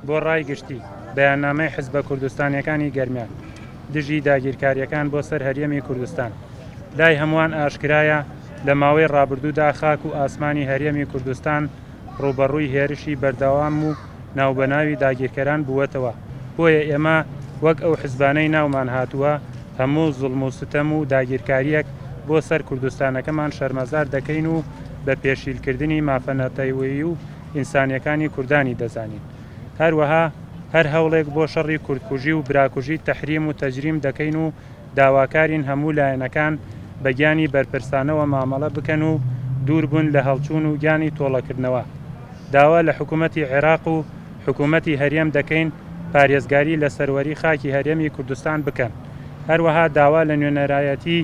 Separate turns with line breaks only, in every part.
بۆ ڕایگشتی بەیاننامەی حیزبە کوردستانیەکانی گەرمیان دژی داگیرکاریەکان بۆ سەر هەرێمی کوردستان. لای هەمووان ئاشکرایە لە ماوەی ڕابردوودا خاک و ئاسمانی هەرێمی کوردستان ڕوبەڕووی هێرشی بەردەوام و ناوبەناوی داگیرکەران بووەتەوە. بۆیە ئێمە وەک ئەو حیزبانەی ناومان هاتووە هەموو زوڵم و ستەم و داگیرکاریەک بۆ سەر کوردستانەکەمان شەرمەزار دەکەین و بە پێشیلکردنی مافەنەتەیوەیی و ئینسانیەکانی کوردانی دەزانین. هەروەها هەر هەوڵێک بۆ شەڕی کوردکوژی و براکوژی تەحریم و تەجریم دەکەین و داواکارین هەموو لایەنەکان بە گیانی بەرپرسانەوە مامەڵە بکەن و دوور بوون لە هەڵچوون و گیانی تۆڵەکردنەوە. داوا لە حکوومەتی عێراق و حکوومەتی هەرێم دەکەین پارێزگاری لە سەروەری خاکی هەرێمی کوردستان بکەن. هەروەها داوا لە نوێنەرایەتی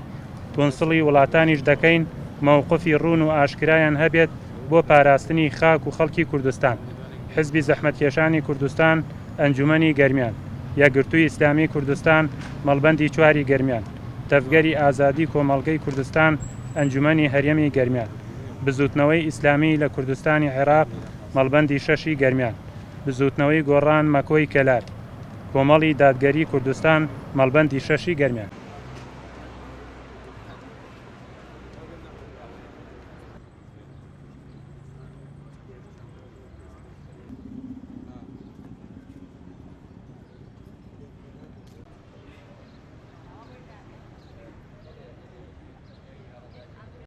کۆنسڵی وڵاتانیش دەکەین مووقفی ڕوون و ئاشکرایان هەبێت بۆ پاراستنی خاک و خەڵکی کوردستان. حزبی زەحمەتکێشانی کوردستان ئەنجومەنی گەرمیان، یەکگرتووی ئیسلامی کوردستان مەڵبەندی چواری گەرمیان، تەفگەری ئازادی کۆمەڵگەی کوردستان ئەنجومەنی هەرێمی گەرمیان، بزوتنەوەی ئیسلامی لە کوردستانی عێراق مەڵبەندی شەشی گەرمیان، بزوتنەوەی گۆڕان مەکۆی کەلار، کۆمەڵی دادگەری کوردستان مەڵبەندی شەشی گەرمیان.